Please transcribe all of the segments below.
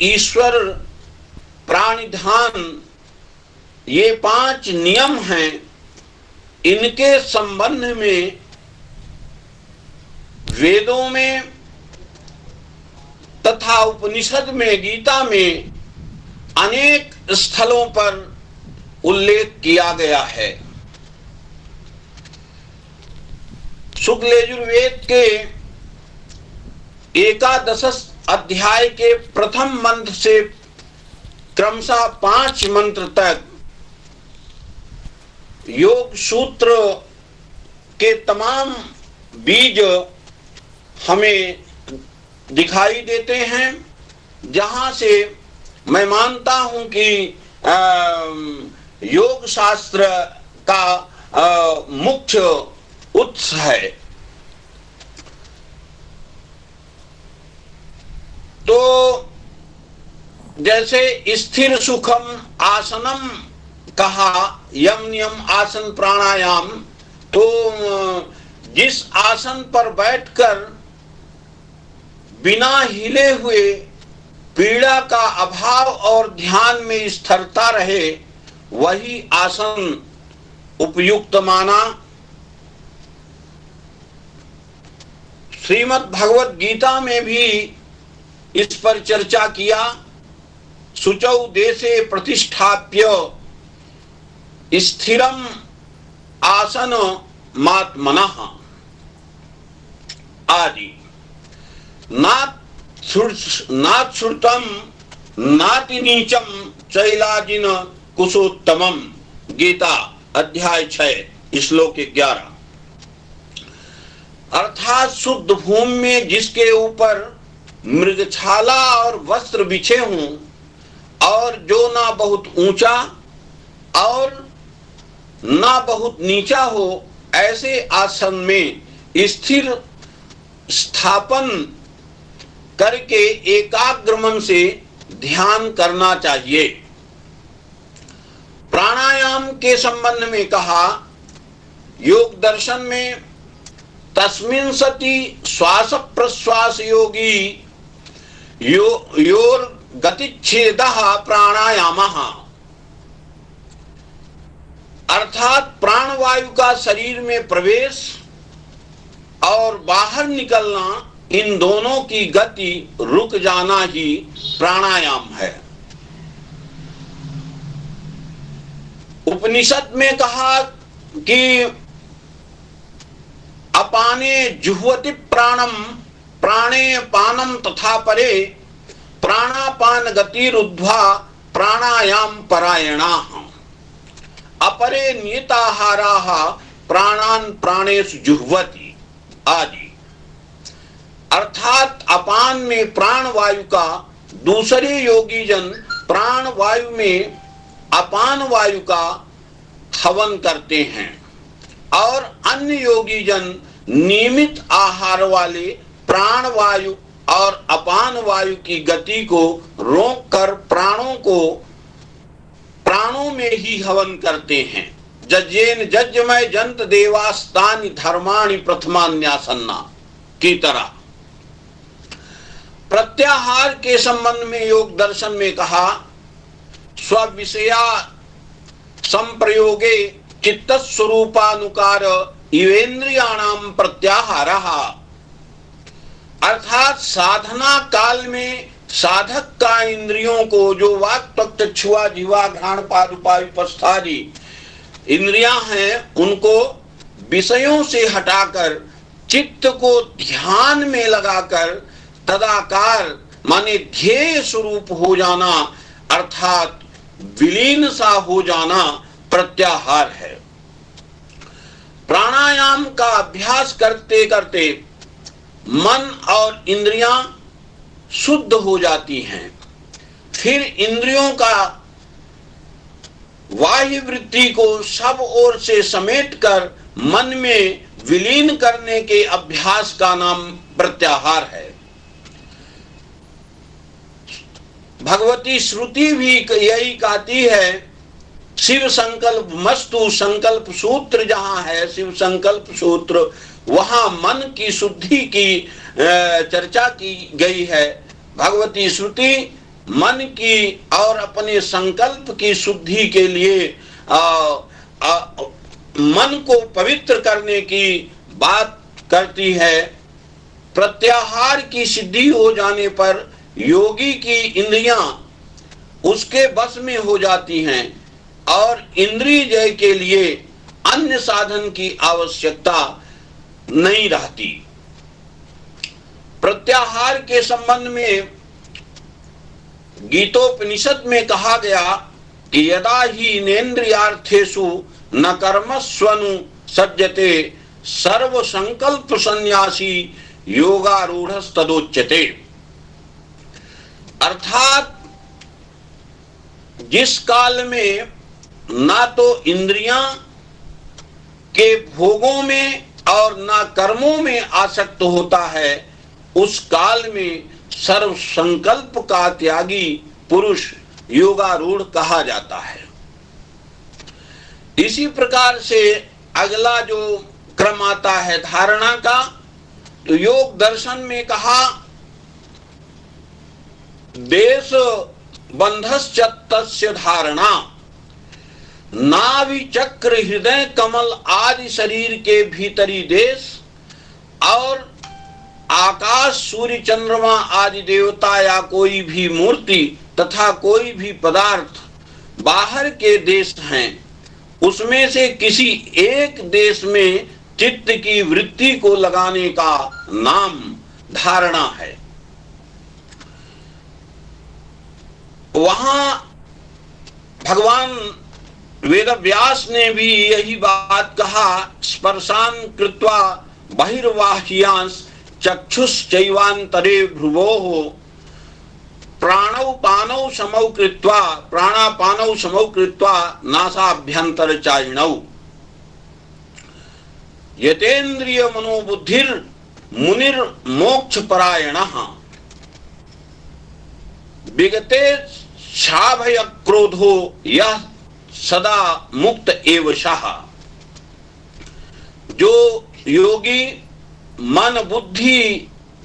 ईश्वर, प्राणिधान, ये 5 नियम हैं। इनके संबंध में वेदों में तथा उपनिषद में, गीता में अनेक स्थलों पर उल्लेख किया गया है। शुक्ल यजुर्वेद के एकादश अध्याय के प्रथम मंत्र से क्रमशः 5 मंत्र तक योग सूत्र के तमाम बीज हमें दिखाई देते हैं, जहां से मैं मानता हूं कि योग शास्त्र का मुख्य उत्स है। तो जैसे स्थिर सुखम आसनम कहा, यम नियम आसन प्राणायाम, तो जिस आसन पर बैठकर बिना हिले हुए पीड़ा का अभाव और ध्यान में स्थिरता रहे, वही आसन उपयुक्त माना। श्रीमद् भगवत गीता में भी इस पर चर्चा किया। शुचौ देशे प्रतिष्ठाप्य स्थिरम आसन मात्मनः आदि। नात् श्रुतम नाति नीचम चैलाजिन कुशोत्तमम। गीता अध्याय 6 श्लोक 11। अर्थात शुद्ध भूमि में जिसके ऊपर मृगछाला और वस्त्र बिछे हों और जो ना बहुत ऊंचा और ना बहुत नीचा हो, ऐसे आसन में स्थिर स्थापन करके एकाग्र मन से ध्यान करना चाहिए। प्राणायाम के संबंध में कहा, योग दर्शन में तस्मिन् सति श्वास प्रश्वास योगी योर गतिच्छेदः प्राणायामः। अर्थात प्राणवायु का शरीर में प्रवेश और बाहर निकलना, इन दोनों की गति रुक जाना ही प्राणायाम है। उपनिषद में कहा कि अपाने जुह्वति प्राणम प्राणे पानम तथा परे प्राणापान गतिरुद्ध्वा प्राणायाम परायणाः अपरे नियताहाराः प्राणान प्राणेषु जुह्वति आदि। अर्थात अपान में प्राण वायु का, दूसरे योगी जन प्राण वायु में अपान वायु का हवन करते हैं और अन्य योगी जन नियमित आहार वाले प्राण वायु और अपान वायु की गति को रोककर प्राणों में ही हवन करते हैं। जज्जेन जज्जमय जंत देवास्तानि धर्माणि प्रथमान्यासन्ना की तरह। प्रत्याहार के संबंध में योग दर्शन में कहा, स्विषया संप्रयोगे चित्त स्वरूपानुकार इवेन्द्रियाणाम प्रत्याहारः। अर्थात साधना काल में साधक का इंद्रियों को, जो वाक् त्वक् चक्षुआ जिह्वा घ्राण पाद उपाधि इंद्रियां हैं, उनको विषयों से हटाकर चित्त को ध्यान में लगाकर तदाकार माने ध्येय स्वरूप हो जाना, अर्थात विलीन सा हो जाना प्रत्याहार है। प्राणायाम का अभ्यास करते करते मन और इंद्रियां शुद्ध हो जाती हैं। फिर इंद्रियों का बाह्य वृत्ति को सब ओर से समेटकर मन में विलीन करने के अभ्यास का नाम प्रत्याहार है। भगवती श्रुति भी यही कहती है, शिव संकल्प मस्तु संकल्प सूत्र जहां है, शिव संकल्प सूत्र, वहां मन की शुद्धि की चर्चा की गई है। भगवती श्रुति मन की और अपने संकल्प की शुद्धि के लिए मन को पवित्र करने की बात करती है। प्रत्याहार की सिद्धि हो जाने पर योगी की इंद्रियां उसके बस में हो जाती हैं और इंद्रिय जय के लिए अन्य साधन की आवश्यकता नहीं रहती। प्रत्याहार के संबंध में गीतोपनिषद में कहा गया कि यदा ही नेन्द्रियार्थेषु न कर्मस्वनु सज्जते सर्व संकल्प संन्यासी योगारूढ़स्तदोच्यते। अर्थात जिस काल में ना तो इंद्रियां के भोगों में और ना कर्मों में आसक्त होता है, उस काल में सर्व संकल्प का त्यागी पुरुष योगारूढ़ कहा जाता है। इसी प्रकार से अगला जो क्रम आता है धारणा का, तो योग दर्शन में कहा देश बंधश्चत्तस्य धारणा, नाभि चक्र हृदय कमल आदि शरीर के भीतरी देश और आकाश सूर्य चंद्रमा आदि देवता या कोई भी मूर्ति तथा कोई भी पदार्थ बाहर के देश हैं, उसमें से किसी एक देश में चित्त की वृत्ति को लगाने का नाम धारणा है। वहां भगवान वेदव्यास ने भी यही बात कहा, स्पर्शान कृत्वा बहिर्वाह्यांश चक्षुश्चैवान्तरे भ्रुवोः प्राणौ पानौ समौ कृत्वा प्राणापानौ समौ कृत्वा नासाभ्यंतर चारिणौ यतेन्द्रिय मनोबुद्धिर मुनिर मोक्ष परायणः विगते क्षाभय क्रोधो यह सदा मुक्त एव सः। जो योगी मन बुद्धि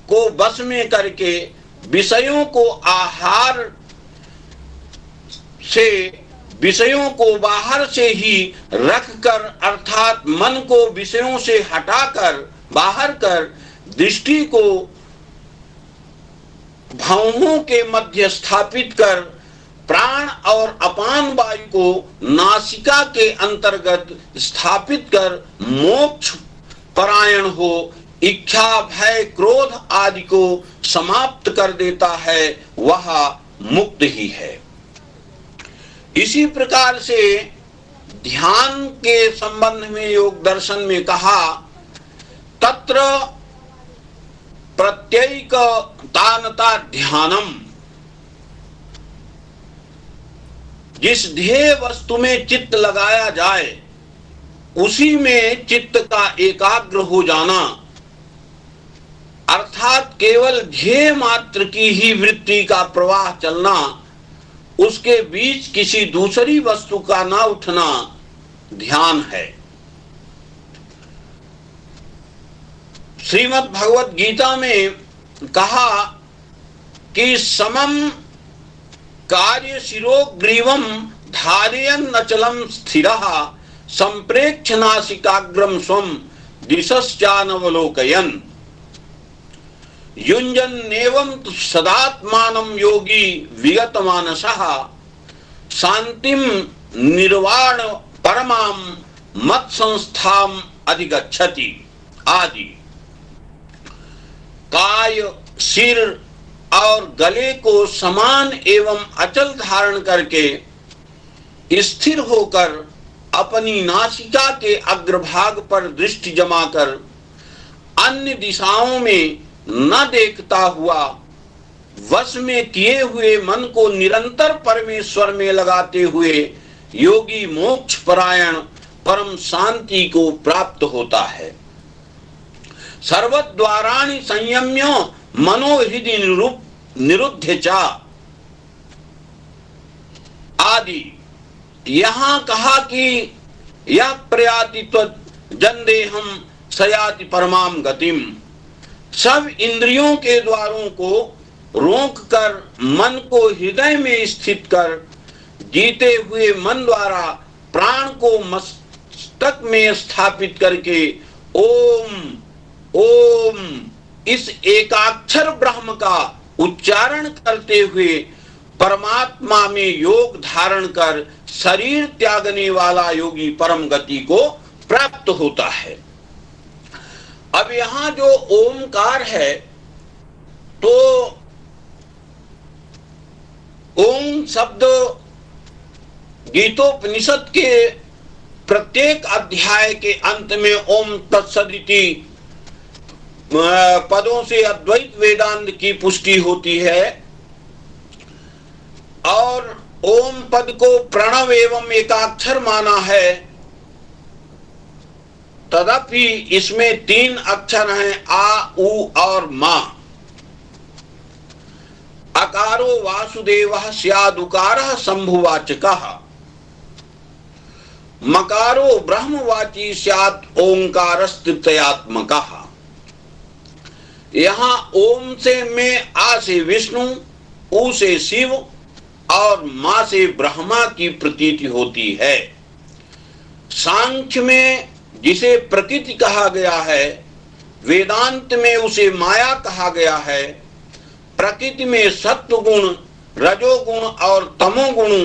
को बस में करके विषयों को आहार से विषयों को बाहर से ही रखकर अर्थात मन को विषयों से हटाकर बाहर कर दृष्टि को भौहों के मध्य स्थापित कर प्राण और अपान वायु को नासिका के अंतर्गत स्थापित कर मोक्ष परायण हो, इच्छा भय क्रोध आदि को समाप्त कर देता है, वह मुक्त ही है। इसी प्रकार से ध्यान के संबंध में योग दर्शन में कहा तत्र प्रत्येक तानता ध्यानम, जिस ध्येय वस्तु में चित्त लगाया जाए उसी में चित्त का एकाग्र हो जाना, अर्थात केवल ध्येय मात्र की ही वृत्ति का प्रवाह चलना, उसके बीच किसी दूसरी वस्तु का ना उठना ध्यान है। श्रीमद् भगवत गीता में कहा कि समम कार्य शिरोग्रीवम धारयन् अचलम स्थिरः संप्रेक्ष्य नासिकाग्रम स्वम दिशश्चानवलोकयन् युञ्जन्नेवं सदात्मानं योगी विगत मानसः शांतिम निर्वाण परमां मत संस्थाम अधिगच्छति आदि। काय सिर और गले को समान एवं अचल धारण करके स्थिर होकर अपनी नासिका के अग्रभाग पर दृष्टि जमाकर अन्य दिशाओं में न देखता हुआ वश में किए हुए मन को निरंतर परमेश्वर में लगाते हुए योगी मोक्ष परायण परम शांति को प्राप्त होता है। सर्वद्वाराणि संयम्य मनोहृदि निरुद्ध च आदि। यहां कहा कि यह प्रयाति जन्देहम सयाति परमाम गतिम, सब इंद्रियों के द्वारों को रोक कर मन को हृदय में स्थित कर जीते हुए मन द्वारा प्राण को मस्तक में स्थापित करके ओम ओम इस एकाक्षर ब्रह्म का उच्चारण करते हुए परमात्मा में योग धारण कर शरीर त्यागने वाला योगी परम गति को प्राप्त होता है। अब यहां जो ओमकार है, तो ओम शब्द गीतोपनिषद के प्रत्येक अध्याय के अंत में ओम तत्सदिति पदों से अद्वैत वेदांत की पुष्टि होती है, और ओम पद को प्रणव एवं एकाक्षर माना है। तदपि इसमें 3 अक्षर हैं, आ, उ और मा। अकारो वासुदेवः स्यादुकारः शंभुवाचकः, मकारो ब्रह्मवाची स्यात् ओंकारस्तृतीयात्मकः। यहाँ ओम से में आ से विष्णु, उ से शिव और मा से ब्रह्मा की प्रतीति होती है। सांख्य में जिसे प्रकृति कहा गया है, वेदांत में उसे माया कहा गया है। प्रकृति में सत्व गुण, रजोगुण और तमोगुण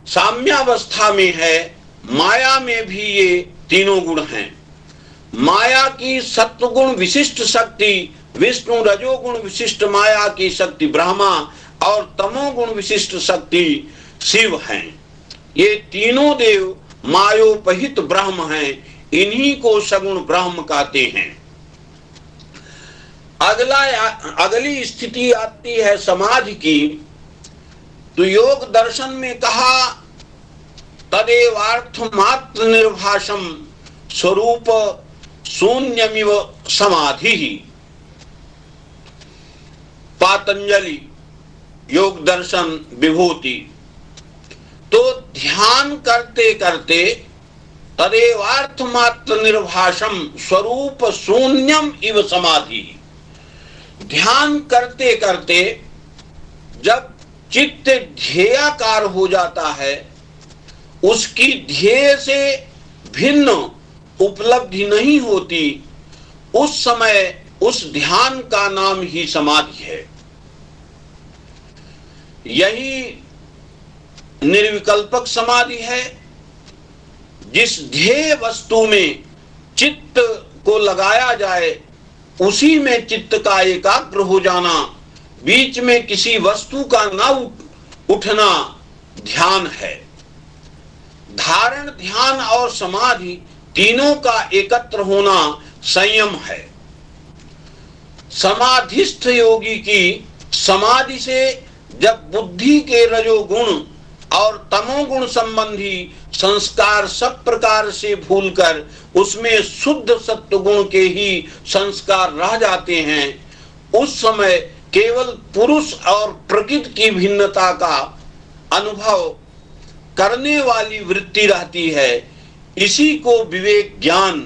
साम्यावस्था में है। माया में भी ये तीनों गुण हैं। माया की सत्वगुण विशिष्ट शक्ति विष्णु, रजोगुण विशिष्ट माया की शक्ति ब्रह्मा और तमोगुण विशिष्ट शक्ति शिव हैं। ये तीनों देव मायोपहित ब्रह्म हैं। इन्हीं को सगुण ब्रह्म कहते हैं। अगली स्थिति आती है समाधि की। तो योग दर्शन में कहा तदेवार्थ मात्र निर्भाषम स्वरूप शून्यमिव समाधि। पातंजलि योग दर्शन विभूति। तो ध्यान करते करते तदेवार्थ मात्र निर्भाषम स्वरूप शून्यम इव समाधि। ध्यान करते करते जब चित्त ध्येयाकार हो जाता है, उसकी ध्येय से भिन्न उपलब्धि नहीं होती, उस समय उस ध्यान का नाम ही समाधि है। यही निर्विकल्पक समाधि है। जिस ध्येय वस्तु में चित्त को लगाया जाए, उसी में चित्त का एकाग्र हो जाना, बीच में किसी वस्तु का ना उठना ध्यान है। धारण, ध्यान और समाधि तीनों का एकत्र होना संयम है। समाधिस्थ योगी की समाधि से जब बुद्धि के रजोगुण और तमोगुण संबंधी संस्कार सब प्रकार से भूलकर उसमें शुद्ध सत्वगुण के ही संस्कार रह जाते हैं, उस समय केवल पुरुष और प्रकृति की भिन्नता का अनुभव करने वाली वृत्ति रहती है। इसी को विवेक ज्ञान,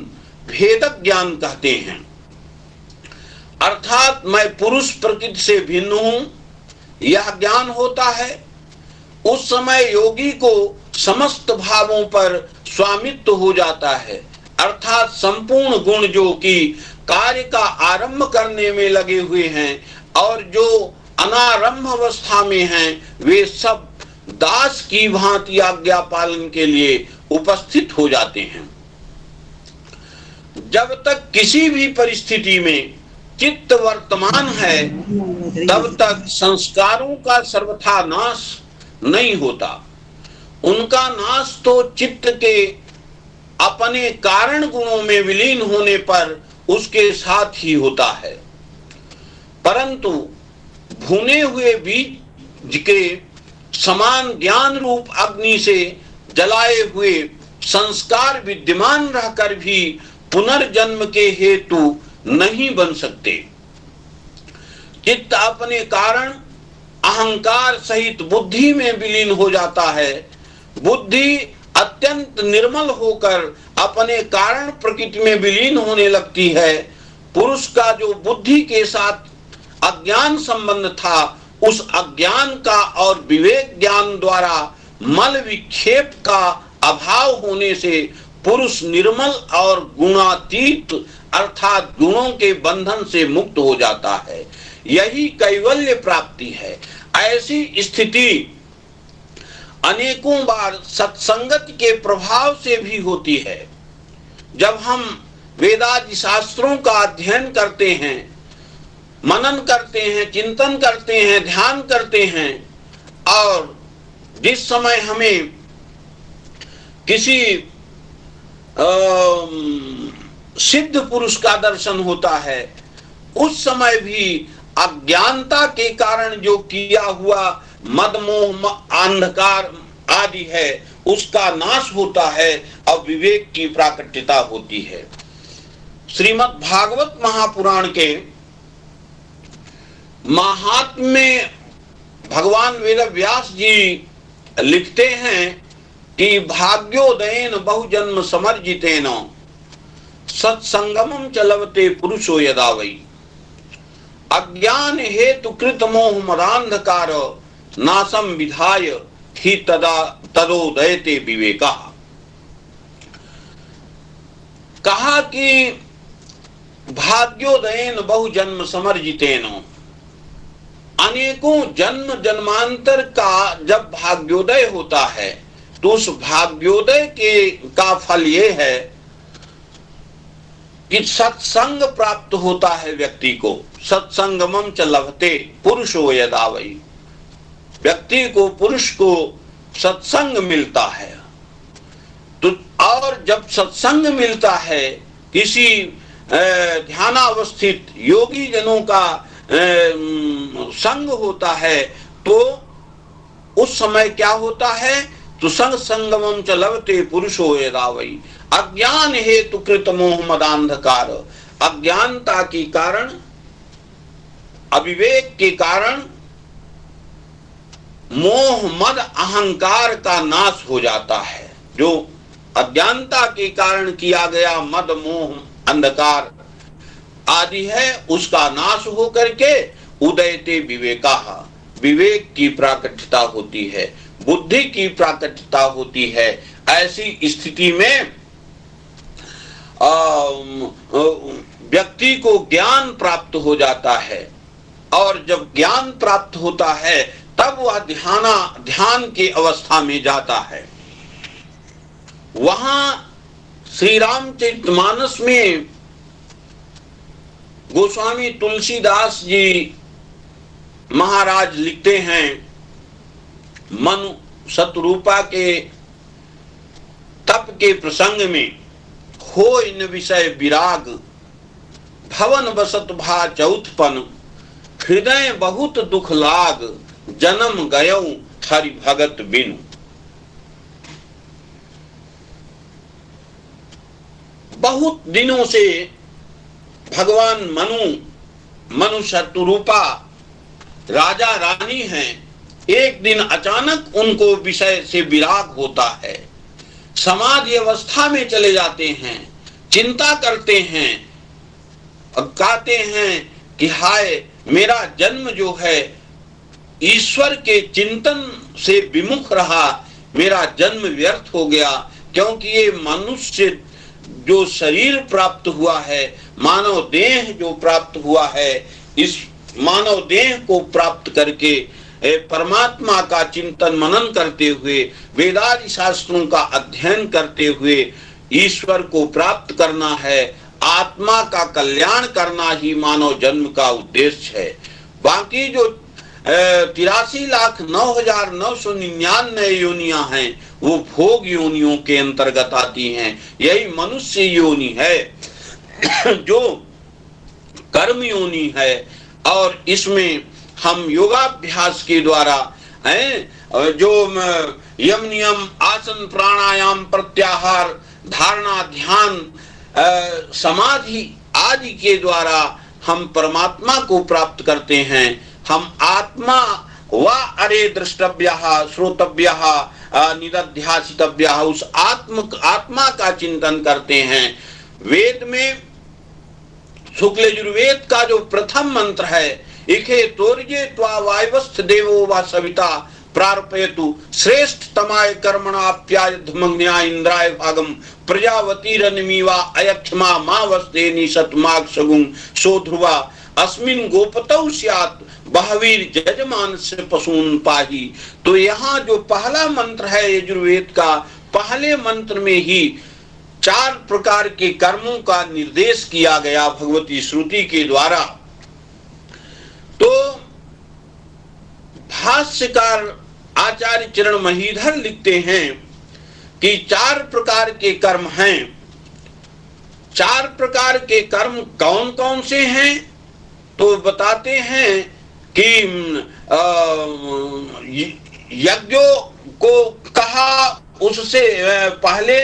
भेदक ज्ञान कहते हैं। अर्थात मैं पुरुष प्रकृति से भिन्न हूं, यह ज्ञान होता है। उस समय योगी को समस्त भावों पर स्वामित्व हो जाता है। अर्थात संपूर्ण गुण जो कि कार्य का आरंभ करने में लगे हुए हैं और जो अनारंभ अवस्था में हैं, वे सब दास की भांति आज्ञा पालन के लिए उपस्थित हो जाते हैं। जब तक किसी भी परिस्थिति में चित्त वर्तमान है, तब तक संस्कारों का सर्वथा नाश नहीं होता। उनका नाश तो चित्त के अपने कारण गुणों में विलीन होने पर उसके साथ ही होता है। परंतु भुने हुए बीज के समान ज्ञान रूप अग्नि से जलाए हुए संस्कार विद्यमान रहकर भी पुनर्जन्म के हेतु नहीं बन सकते। चित्त अपने कारण अहंकार सहित बुद्धि में विलीन हो जाता है। बुद्धि अत्यंत निर्मल होकर अपने कारण प्रकृति में विलीन होने लगती है। पुरुष का जो बुद्धि के साथ अज्ञान संबंध था, उस अज्ञान का और विवेक ज्ञान द्वारा मल विक्षेप का अभाव होने से पुरुष निर्मल और गुणातीत अर्थात गुणों के बंधन से मुक्त हो जाता है। यही कैवल्य प्राप्ति है। ऐसी स्थिति अनेकों बार सत्संगत के प्रभाव से भी होती है। जब हम वेदादि शास्त्रों का अध्ययन करते हैं, मनन करते हैं, चिंतन करते हैं, ध्यान करते हैं, और जिस समय हमें किसी सिद्ध पुरुष का दर्शन होता है, उस समय भी अज्ञानता के कारण जो किया हुआ मद मोह अंधकार आदि है उसका नाश होता है और विवेक की प्राकट्यता होती है। श्रीमद् भागवत महापुराण के महात्म्य में भगवान वेद व्यास जी लिखते हैं कि भाग्योदयेन बहुजन्म समर्जितेन सत्संगमं च लभते पुरुषो यदा वै अज्ञान हेतु कृत मोह मदांधकार नासम विधाय ही तदोदयते विवेका। कहा कि भाग्योदयेन बहुजन्म समर्जितेन, अनेकों जन्म जन्मांतर का जब भाग्योदय होता है तो उस भाग्योदय का फल ये है कि सत्संग प्राप्त होता है व्यक्ति को। सत्संगमं च लभते पुरुषो यदा वै, व्यक्ति को पुरुष को सत्संग मिलता है। तो और जब सत्संग मिलता है, किसी ध्यानावस्थित योगी जनों का संग होता है, तो उस समय क्या होता है, तो संग संगमं च लभते पुरुषो यदा वै अज्ञान हेतु कृत मोह मदांधकार, अज्ञानता के कारण, अविवेक के कारण मोह मद अहंकार का नाश हो जाता है। जो अज्ञानता के कारण किया गया मद मोह अंधकार आदि है उसका नाश हो करके उदयते विवेका, विवेक की प्राकट्यता होती है, बुद्धि की प्राकट्यता होती है। ऐसी स्थिति में व्यक्ति को ज्ञान प्राप्त हो जाता है, और जब ज्ञान प्राप्त होता है तब वह ध्यान की अवस्था में जाता है। वहां श्री रामचरितमानस में गोस्वामी तुलसीदास जी महाराज लिखते हैं, मनु शतरूपा के तप के प्रसंग में, हो इन विषय विराग भवन बसत भा चौथपन हृदय बहुत दुख लाग जन्म गयौ हरि भगत बिनु। बहुत दिनों से भगवान मनु शतरूपा राजा रानी हैं। एक दिन अचानक उनको विषय से विराग होता है, समाधि अवस्था में चले जाते हैं, चिंता करते हैं, कहते हैं कि हाय मेरा जन्म जो है ईश्वर के चिंतन से विमुख रहा, मेरा जन्म व्यर्थ हो गया, क्योंकि ये मनुष्य जो शरीर प्राप्त हुआ है, मानव देह जो प्राप्त हुआ है, इस मानव देह को प्राप्त करके परमात्मा का चिंतन मनन करते हुए, वेदादि शास्त्रों का अध्ययन करते हुए ईश्वर को प्राप्त करना है, आत्मा का कल्याण करना ही मानव जन्म का उद्देश्य है। बाकी जो 83,09,999 योनियां हैं वो भोग योनियों के अंतर्गत आती हैं। यही मनुष्य योनि है जो कर्म योनि है, और इसमें हम योगाभ्यास के द्वारा जो यम नियम आसन प्राणायाम प्रत्याहार धारणा ध्यान समाधि आदि के द्वारा हम परमात्मा को प्राप्त करते हैं। हम आत्मा व अरे द्रष्टव्यः श्रोतव्यः निदध्यासितव्यः, उस आत्मा का चिंतन करते हैं। वेद में शुक्ल यजुर्वेद का जो प्रथम मंत्र है इखे तोर्ये त्वा वायवस्थ देवो वा सविता प्रार्पयतु श्रेष्ठ तमाय कर्मणाप्याय धमग्न्या इंद्राय भागम प्रजावतीरनिमीवा अयक्षमा मा वस्तेनि सतमाग सगुं सोध्रुवा अस्मिन गोपतौ स्यात् बहवीर जजमान से पशून पाही। तो यहाँ जो पहला मंत्र है यजुर्वेद का, पहले मंत्र में ही 4 प्रकार के कर्मों का निर्देश किया गया भगवती श्रुति के द्वारा। तो भाष्यकार आचार्य चरण महीधर लिखते हैं कि 4 प्रकार के कर्म हैं। 4 प्रकार के कर्म कौन कौन से हैं? तो बताते हैं कि यज्ञों को कहा, उससे पहले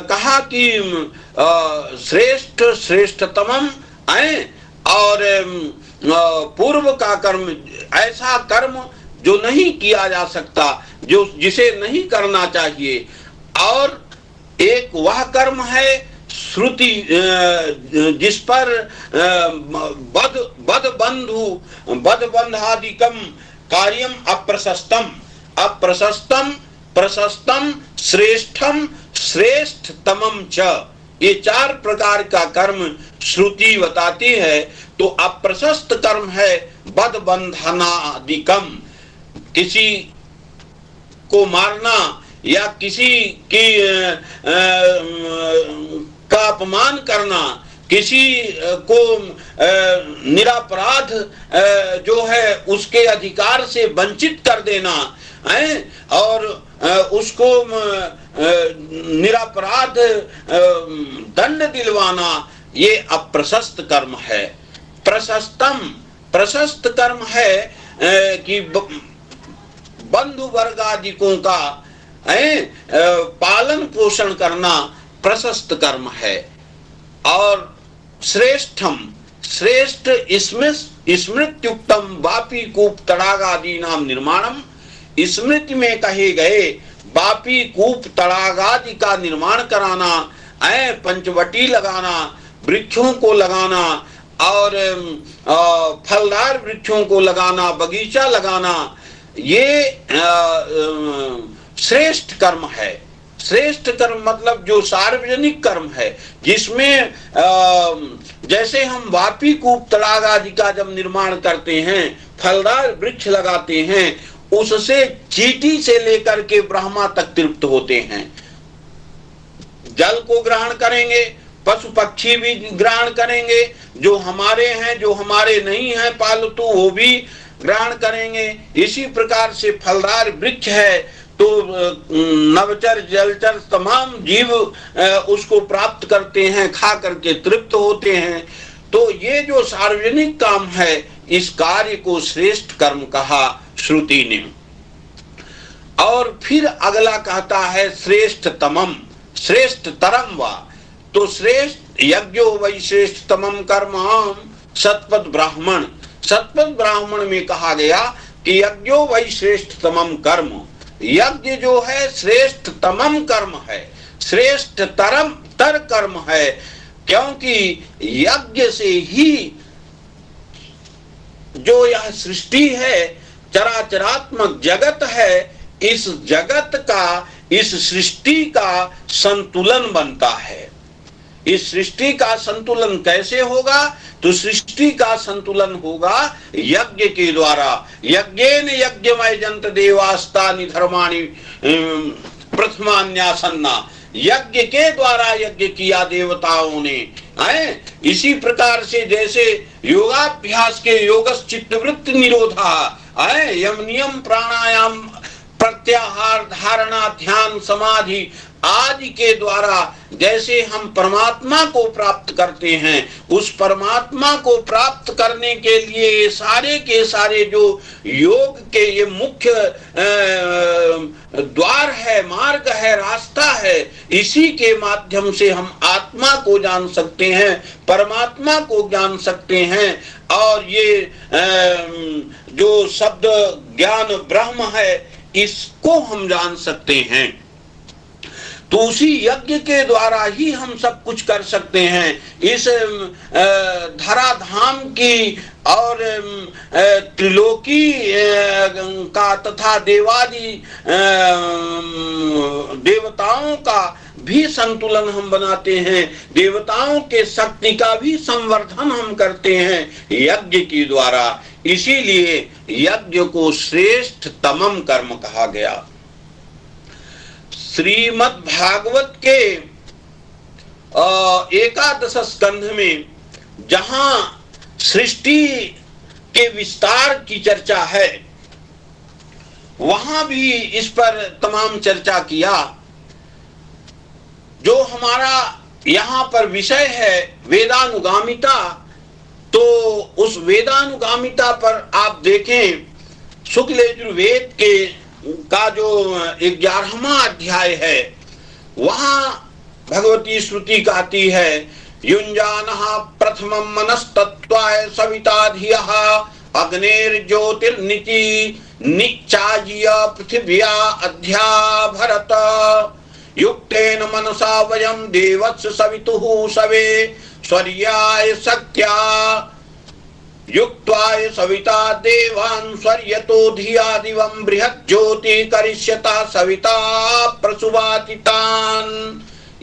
कहा कि श्रेष्ठ श्रेष्ठतमम है, और पूर्व का कर्म ऐसा कर्म जो नहीं किया जा सकता, जो जिसे नहीं करना चाहिए, और एक वह कर्म है श्रुति जिस पर बद बंधादिकम कार्यम अप्रशस्तम अप्रशस्तम प्रशस्तम श्रेष्ठम श्रेष्ठतमम च, ये 4 प्रकार का कर्म श्रुति बताती है। तो अप्रशस्त कर्म है बद बंधनादिकम, किसी को मारना या किसी की का अपमान करना, किसी को निरपराध जो है उसके अधिकार से वंचित कर देना है, और उसको निरपराध दंड दिलवाना, ये अप्रशस्त कर्म है। प्रशस्त कर्म है कि बंधु वर्गादिकों का पालन पोषण करना प्रशस्त कर्म है। और श्रेष्ठम, श्रेष्ठ इसमें स्मृत्युक्तम वापी कूप तड़ागादि नाम निर्माणम, स्मृति में कहे गए वापी कूप तड़ागादि का निर्माण कराना, पंचवटी लगाना, वृक्षों को लगाना, और फलदार वृक्षों को लगाना, बगीचा लगाना, ये श्रेष्ठ कर्म है। श्रेष्ठ कर्म मतलब जो सार्वजनिक कर्म है, जिसमें जैसे हम वापी कूप तड़ाग आदि का जब निर्माण करते हैं, फलदार वृक्ष लगाते हैं, उससे चींटी से लेकर के ब्रह्मा तक तृप्त होते हैं। जल को ग्रहण करेंगे, पशु पक्षी भी ग्रहण करेंगे, जो हमारे हैं जो हमारे नहीं हैं पालतू वो भी ग्रहण करेंगे। इसी प्रकार से फलदार वृक्ष है तो नवचर जलचर तमाम जीव उसको प्राप्त करते हैं, खा करके तृप्त होते हैं। तो ये जो सार्वजनिक काम है, इस कार्य को श्रेष्ठ कर्म कहा श्रुति ने। और फिर अगला कहता है श्रेष्ठतमम, श्रेष्ठतरम वा। तो श्रेष्ठ यज्ञो वै श्रेष्ठतमम कर्म सतपथ ब्राह्मण। सतपथ ब्राह्मण में कहा गया कि यज्ञो वै श्रेष्ठतमम कर्म, यज्ञ जो है श्रेष्ठतमम कर्म है, श्रेष्ठतरम तर कर्म है, क्योंकि यज्ञ से ही जो यह सृष्टि है, चराचरात्मक जगत है, इस जगत का, इस सृष्टि का संतुलन बनता है। इस सृष्टि का संतुलन कैसे होगा? तो सृष्टि का संतुलन होगा यज्ञ के द्वारा। यज्ञेन यज्ञमय जंत देवास्तानि धर्माणि प्रथमान्यासन्ना, यज्ञ के द्वारा यज्ञ किया देवताओं ने। इसी प्रकार से जैसे योगाभ्यास के योगस चित्तवृत्ति निरोधा, यम नियम प्राणायाम प्रत्याहार धारणा ध्यान समाधि आदि के द्वारा जैसे हम परमात्मा को प्राप्त करते हैं, उस परमात्मा को प्राप्त करने के लिए सारे के सारे जो योग के ये मुख्य द्वार है, मार्ग है, रास्ता है, इसी के माध्यम से हम आत्मा को जान सकते हैं, परमात्मा को जान सकते हैं। और ये जो शब्द ज्ञान ब्रह्म है, इसको हम जान सकते हैं। तो उसी यज्ञ के द्वारा ही हम सब कुछ कर सकते हैं। इस धराधाम की और त्रिलोकी का तथा देवादि देवताओं का भी संतुलन हम बनाते हैं, देवताओं के शक्ति का भी संवर्धन हम करते हैं यज्ञ के द्वारा। इसीलिए यज्ञ को श्रेष्ठ तमम कर्म कहा गया। श्रीमद् भागवत के 11 स्कंध में जहां सृष्टि के विस्तार की चर्चा है, वहां भी इस पर तमाम चर्चा किया। जो हमारा यहाँ पर विषय है वेदानुगामिता, तो उस वेदानुगामिता पर आप देखें शुक्ल यजुर्वेद के का जो 11वां अध्याय है, वहां भगवती श्रुति कहती है युञ्जानः प्रथमं मनस्तत्त्वाय सविता धियः अग्निर्ज्योतिर्निति निचाय्य पृथिव्या अध्या भरत युक्तेन मनसा वयं देवस्य सवितुः सवे स्वर्याय शक्त्या युक्त्वाय सविता देवान् स्वर्यतो धिया दिवं बृहत् ज्योति करिष्यता सविता प्रसुवातितान्।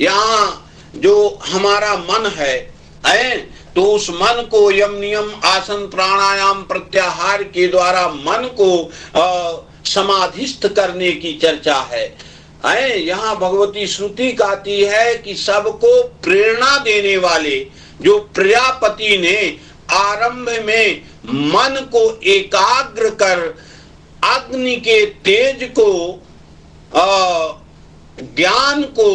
यहाँ जो हमारा मन है, तो उस मन को यम नियम आसन प्राणायाम प्रत्याहार के द्वारा मन को समाधिस्थ करने की चर्चा है। यहाँ भगवती श्रुति कहती है कि सबको प्रेरणा देने वाले जो प्रजापति ने आरंभ में मन को एकाग्र कर अग्नि के तेज को ज्ञान को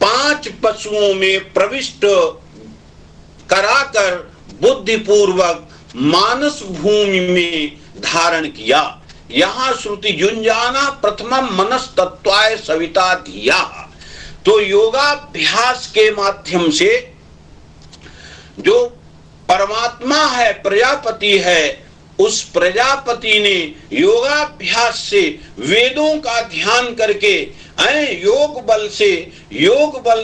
5 पशुओं में प्रविष्ट कराकर बुद्धिपूर्वक मानस भूमि में धारण किया। यहाँ श्रुति युञ्जाना प्रथमं मनस्तत्त्वाय सविता धिया, तो योगाभ्यास के माध्यम से जो परमात्मा है, प्रजापति है, उस प्रजापति ने योगाभ्यास से वेदों का ध्यान करके योग बल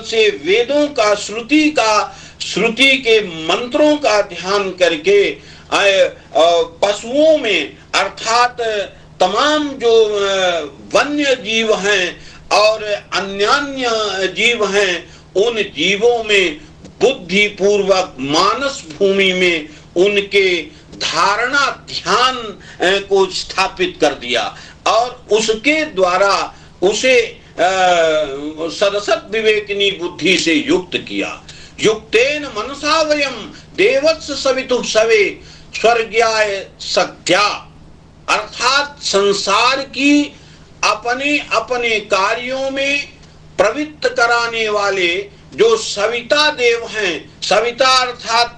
से वेदों का श्रुति के मंत्रों का ध्यान करके पशुओं में अर्थात तमाम जो वन्य जीव हैं और अन्यान्य जीव हैं, उन जीवों में बुद्धि पूर्वक मानस भूमि में उनके धारणा ध्यान को स्थापित कर दिया और उसके द्वारा उसे सदसत विवेकिनी बुद्धि से युक्त किया। युक्तेन मनसा वयं देवस्य सवितुः सवे स्वर्ग्याय शक्त्या, अर्थात संसार की अपने अपने कार्यों में प्रवृत्त कराने वाले जो सविता देव हैं, सविता अर्थात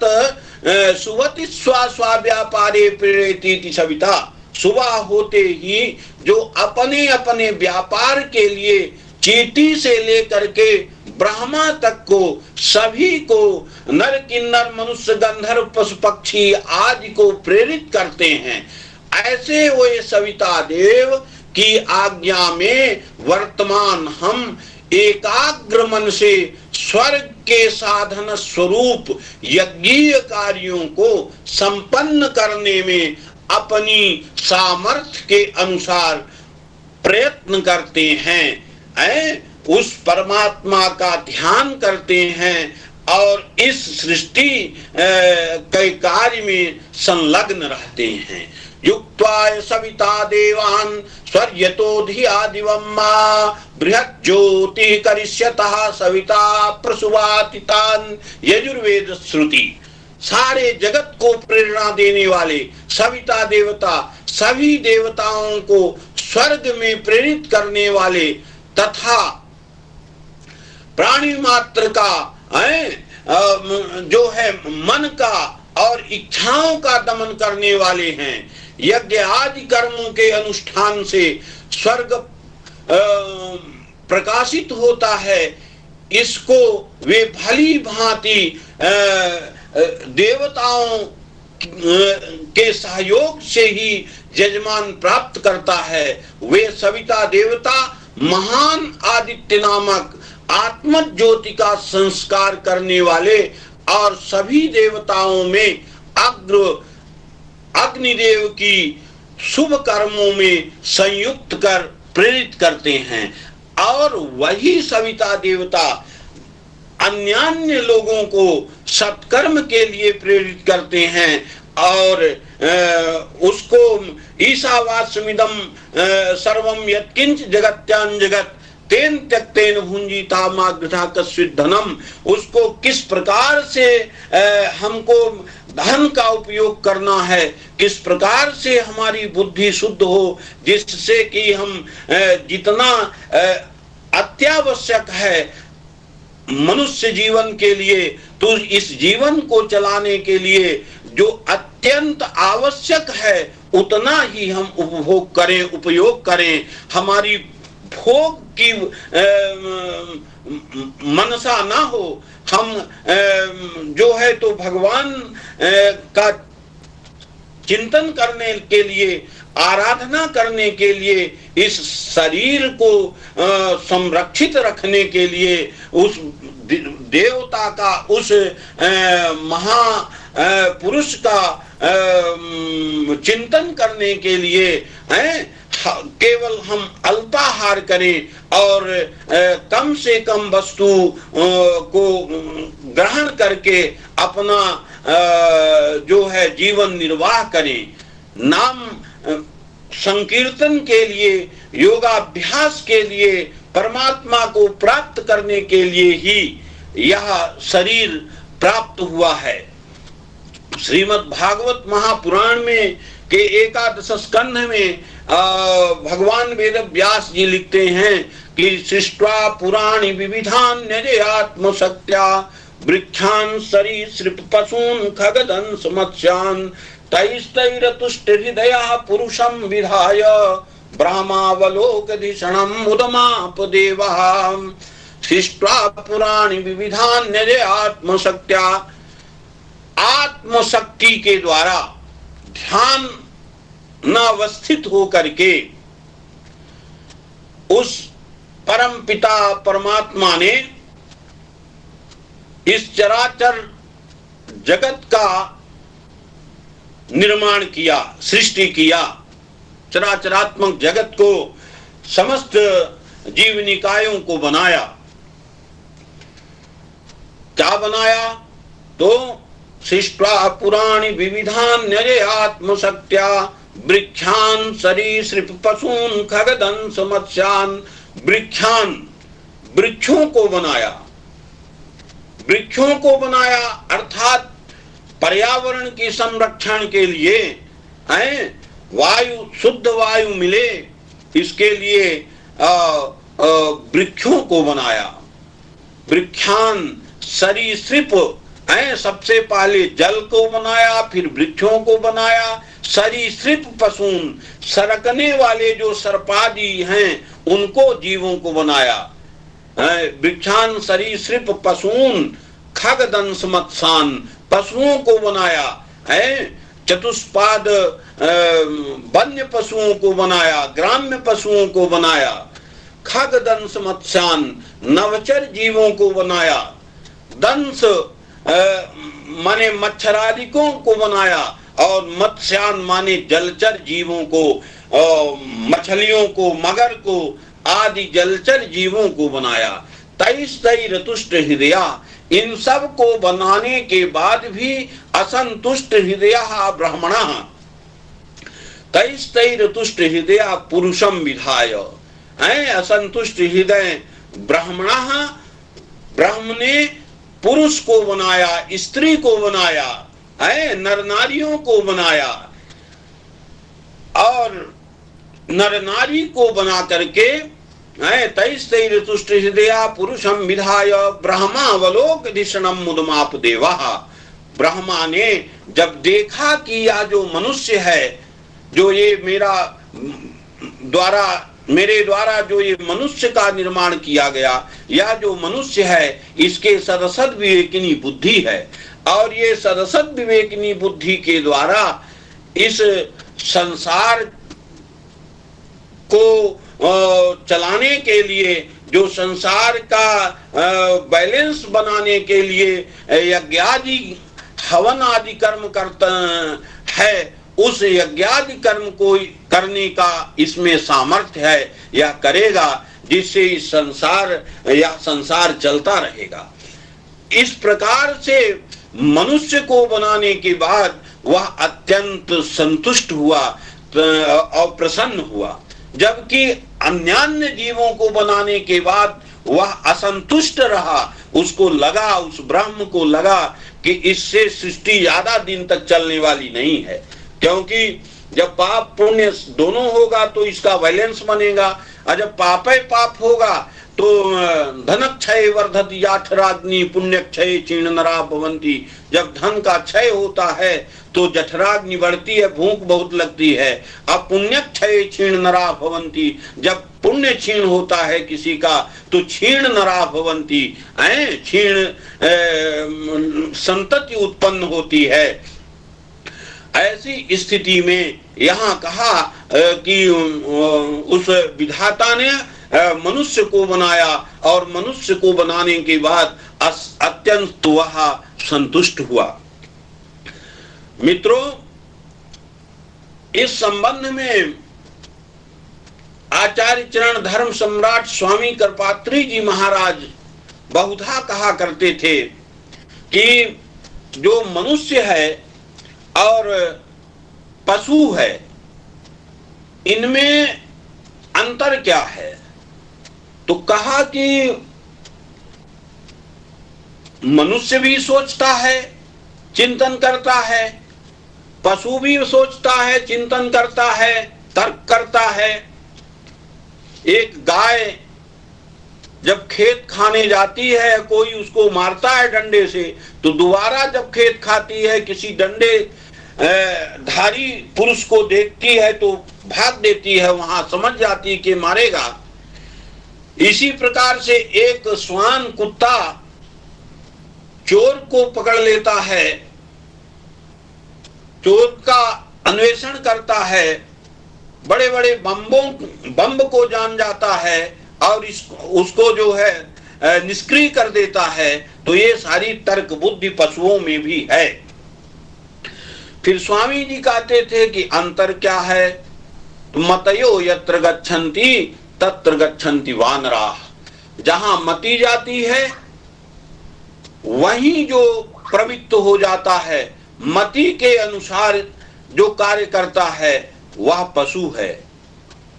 सुवति स्वा व्यापारे प्रेरयति सविता, सुबह होते ही जो अपने अपने व्यापार के लिए चींटी से लेकर के ब्रह्मा तक को सभी को नर किन्नर मनुष्य गंधर्व पशु पक्षी आदि को प्रेरित करते हैं, ऐसे वो सविता देव की आज्ञा में वर्तमान हम एकाग्र मन से स्वर्ग के साधन स्वरूप यज्ञीय कार्यों को संपन्न करने में अपनी सामर्थ्य के अनुसार प्रयत्न करते हैं, उस परमात्मा का ध्यान करते हैं और इस सृष्टि के कार्य में संलग्न रहते हैं। युक्त्वाय सविता देवान् स्वर्यतो धिया दिवं मा बृहत् ज्योति करिष्यतः सविता प्रसुवातितान्। यजुर्वेद श्रुति सारे जगत को प्रेरणा देने वाले सविता देवता, सभी देवताओं को स्वर्ग में प्रेरित करने वाले तथा प्राणी मात्र का जो है मन का और इच्छाओं का दमन करने वाले हैं। यज्ञ आदि कर्मों के अनुष्ठान से स्वर्ग प्रकाशित होता है, इसको वे भली भांति देवताओं के सहयोग से ही यजमान प्राप्त करता है। वे सविता देवता महान आदित्य नामक आत्म ज्योति का संस्कार करने वाले और सभी देवताओं में अग्र अग्निदेव की शुभ कर्मों में संयुक्त कर प्रेरित करते हैं, और वही सविता देवता अन्यान्य लोगों को सत्कर्म के लिए प्रेरित करते हैं, और उसको ईशावास्यमिदं सर्वं यत्किंच जगत्यां जगत तेन त्यक्तेन भुंजीता मागृथा कस्वित् धनम, उसको किस प्रकार से हमको धन का उपयोग करना है, किस प्रकार से हमारी बुद्धि शुद्ध हो, जिससे कि हम जितना अत्यावश्यक है मनुष्य जीवन के लिए, तो इस जीवन को चलाने के लिए जो अत्यंत आवश्यक है उतना ही हम उपभोग करें, उपयोग करें। हमारी भोग की मनसा ना हो, हम जो है तो भगवान का चिंतन करने के लिए, आराधना करने के लिए, इस शरीर को संरक्षित रखने के लिए, उस देवता का, उस महा पुरुष का चिंतन करने के लिए केवल हम अल्पाहार करें और कम से कम वस्तु को ग्रहण करके अपना जो है जीवन निर्वाह करें। नाम संकीर्तन के लिए, योगाभ्यास के लिए, परमात्मा को प्राप्त करने के लिए ही यह शरीर प्राप्त हुआ है। श्रीमद् भागवत महापुराण में के एकादश स्कंध में भगवान वेद व्यास जी लिखते हैं कि सृष्ट्वा पुराणी विविधान्य आत्मशक्त्या वृक्षान् सरीसृप पशून् खगदंश मत्स्यान् तैस्तैरतुष्ट हृदया पुरुषं विधाय ब्रह्मावलोकधिषणं मुदमापदेवः। सृष्ट्वा पुराणी विविधान्य आत्मशक्त्या, आत्मशक्ति के द्वारा ध्यान न अवस्थित हो करके उस परम पिता परमात्मा ने इस चराचर जगत का निर्माण किया, सृष्टि किया। चराचरात्मक जगत को, समस्त जीव निकायों को बनाया। क्या बनाया? तो सृष्ट्वा पुराणी विविधान्य आत्मशक्त्या वृक्षान् सरीसृप पशून् खगदंश मत्स्यान्, वृक्षान्, वृक्षों को बनाया। वृक्षों को बनाया अर्थात पर्यावरण के संरक्षण के लिए, वायु, शुद्ध वायु मिले, इसके लिए वृक्षों को बनाया। वृक्षान् सरीसृप, सबसे पहले जल को बनाया, फिर वृक्षों को बनाया। सरीसृप पशून, सरकने वाले जो सर्पादि हैं उनको, जीवों को बनाया। वृक्षान् सरीसृप पशून खगदंश मत्स्यान्, पशुओं को बनाया है। चतुष्पाद वन्य पशुओं को बनाया, ग्राम्य पशुओं को बनाया। खगदंश मत्स्यान्, नवचर जीवों को बनाया। दंश माने मच्छरादिकों को बनाया, और मत्स्यान् माने जलचर जीवों को, मछलियों को, मगर को, आदि जलचर जीवों को बनाया। तैस्तैरतुष्ट हृदया, इन सब को बनाने के बाद भी असंतुष्ट हृदया ब्राह्मणः, तैस्तैरतुष्ट हृदया पुरुषं विधाय। असंतुष्ट हृदय ब्राह्मणः, ब्रह्म ने पुरुष को बनाया, स्त्री को बनाया, नर नारियों को बनाया, और नर नारी को बना करके तैस्तैरतुष्ट हृदया पुरुषं विधाय ब्रह्मावलोकधिषणं मुदमापदेवः। ब्रह्मा ने जब देखा कि यह जो मनुष्य है, जो ये मेरे द्वारा जो ये मनुष्य का निर्माण किया गया, यह जो मनुष्य है इसके सदसद विवेकिनी बुद्धि है, और ये सदसद विवेकिनी बुद्धि के द्वारा इस संसार को चलाने के लिए, जो संसार का बैलेंस बनाने के लिए यज्ञादि हवन आदि कर्म करता है, उस यज्ञादि कर्म को करने का इसमें सामर्थ्य है, यह करेगा, जिससे इस संसार चलता रहेगा। इस प्रकार से मनुष्य को बनाने के बाद वह अत्यंत संतुष्ट हुआ और प्रसन्न हुआ, जबकि अन्यान्य जीवों को बनाने के बाद वह असंतुष्ट रहा। उसको लगा, उस ब्रह्म को लगा कि इससे सृष्टि ज्यादा दिन तक चलने वाली नहीं है, क्योंकि जब पाप पुण्य दोनों होगा तो इसका बैलेंस बनेगा, और जब पाप ही पाप होगा तो धनक्षय वर्धति जठराग्नि पुण्यक्षय क्षीण नरा भवन्ति। जब धन का क्षय होता है तो जठराग्नि बढ़ती है, भूख बहुत लगती है। अब पुण्यक्षय क्षीण नरा भवन्ति, जब पुण्य क्षीण होता है किसी का तो क्षीण नरा भवन्ति, क्षीण संतति उत्पन्न होती है। ऐसी स्थिति में यहाँ कहा कि उस विधाता ने मनुष्य को बनाया, और मनुष्य को बनाने के बाद अत्यंत वह संतुष्ट हुआ। मित्रों, इस संबंध में आचार्य चरण धर्म सम्राट स्वामी कृपात्री जी महाराज बहुधा कहा करते थे कि जो मनुष्य है और पशु है, इनमें अंतर क्या है? तो कहा कि मनुष्य भी सोचता है, चिंतन करता है, पशु भी सोचता है, चिंतन करता है, तर्क करता है। एक गाय जब खेत खाने जाती है, कोई उसको मारता है डंडे से, तो दोबारा जब खेत खाती है, किसी डंडे धारी पुरुष को देखती है तो भाग देती है, वहां समझ जाती है कि मारेगा। इसी प्रकार से एक श्वान कुत्ता चोर को पकड़ लेता है, चोर का अन्वेषण करता है, बड़े बड़े बम्ब को जान जाता है और उसको जो है निष्क्रिय कर देता है। तो ये सारी तर्क बुद्धि पशुओं में भी है। फिर स्वामी जी कहते थे कि अंतर क्या है? तो मतयो यत्र गच्छन्ति तत्र गच्छन्ति वानराः। जहां मति जाती है वहीं जो प्रवृत्त हो जाता है, मति के अनुसार जो कार्य करता है वह पशु है।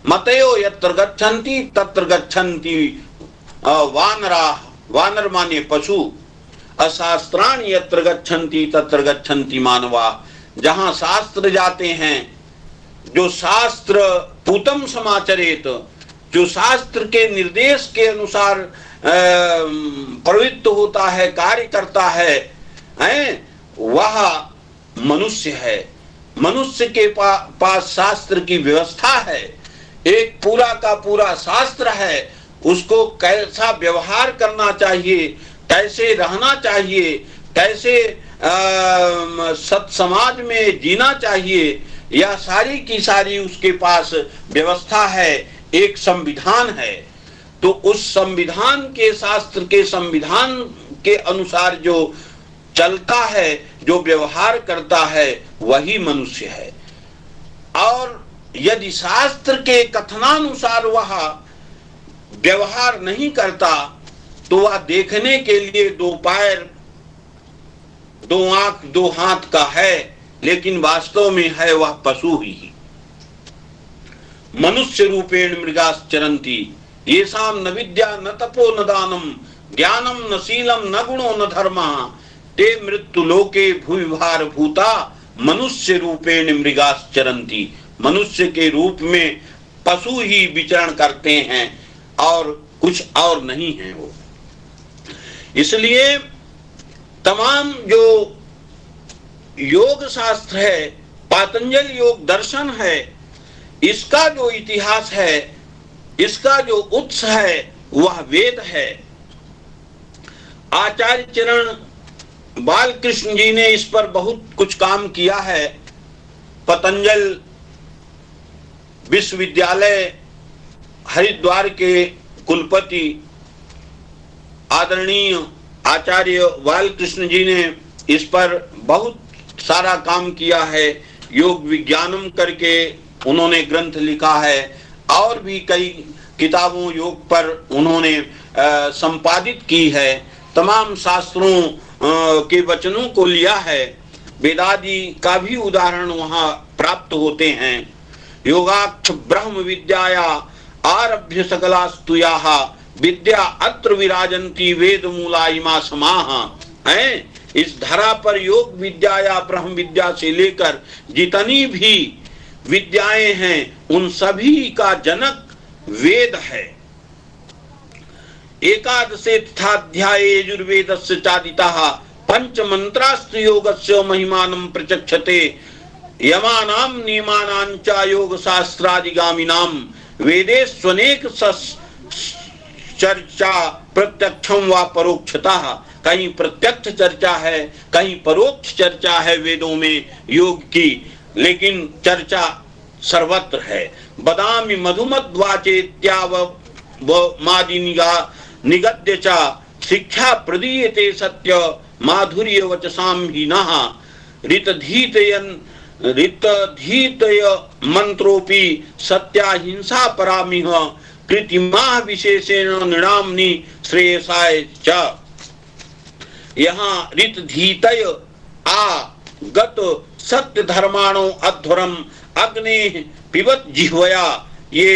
मतयो यत्र गच्छन्ति तत्र गच्छन्ति वानराः। वानर माने पशु। अशास्त्राणि यत्र गच्छन्ति तत्र गच्छन्ति मानवाः। जहां शास्त्र जाते हैं, जो शास्त्र पूतम समाचरेत, जो शास्त्र के निर्देश के अनुसार प्रवृत्त होता है, कार्य करता है, वह मनुष्य है। मनुष्य के पास शास्त्र की व्यवस्था है, एक पूरा का पूरा शास्त्र है। उसको कैसा व्यवहार करना चाहिए, कैसे रहना चाहिए, कैसे सत समाज में जीना चाहिए, यह सारी की सारी उसके पास व्यवस्था है, एक संविधान है। तो उस संविधान के, शास्त्र के संविधान के अनुसार जो चलता है, जो व्यवहार करता है, वही मनुष्य है। और यदि शास्त्र के कथनानुसार वह व्यवहार नहीं करता तो वह देखने के लिए दो पैर, दो आंख, दो हाथ का है, लेकिन वास्तव में है वह पशु ही। मनुष्य रूपेण मृगाश्चरन्ति येषां न विद्या न तपो न दानम ज्ञानम न शीलम न गुणो न धर्मः ते मृत्यु लोके भूविभार भूता मनुष्य रूपेण मृगाश्चरन्ति। मनुष्य के रूप में पशु ही विचरण करते हैं और कुछ और नहीं है वो। इसलिए तमाम जो योग शास्त्र है, पातंजल योग दर्शन है, इसका जो इतिहास है, इसका जो उत्स है, वह वेद है। आचार्य चरण बालकृष्ण जी ने इस पर बहुत कुछ काम किया है। पतंजल विश्वविद्यालय हरिद्वार के कुलपति आदरणीय आचार्य बालकृष्ण जी ने इस पर बहुत सारा काम किया है। योग विज्ञानम करके उन्होंने ग्रंथ लिखा है और भी कई किताबों योग पर उन्होंने संपादित की है। तमाम शास्त्रों के वचनों को लिया है। वेदादि का भी उदाहरण वहाँ प्राप्त होते हैं। योगाक्ष ब्रह्म विद्याया आरभ्य सकलास्तुयाः विद्या अत्र विराजन्ति वेद मूला इमा समाः। हैं इस धरा पर योग विद्या या ब्रह्म विद्या से लेकर जितनी भी विद्याएं हैं उन सभी का जनक वेद है। एकादशे तथाध्याये यजुर्वेदस्य चादितः पंच मंत्रास्त्र योगस्य महिमानं प्रचक्षते यमानां नियमानां च योग शास्त्रादिगामिनां वेदेष्वनेक चर्चा प्रत्यक्षम व परोक्षतः। कहीं प्रत्यक्ष चर्चा है, कहीं परोक्ष चर्चा है वेदों में योग की, लेकिन चर्चा सर्वत्र है। बदामि मधुमद्वाचेत्याव मादिनिगा निगद्य च शिक्षा प्रदीयते सत्य माधुर्य वचसाम हीनः ऋतधीतय मंत्रोपि सत्याहिंसा परामिह कृतिमा विशेषेण नृणाम्नि श्रेयसाय च। यहाँ ऋतधीतय गत सत्य धर्माणो अध्वरम अग्ने पिबत जिह्वया, ये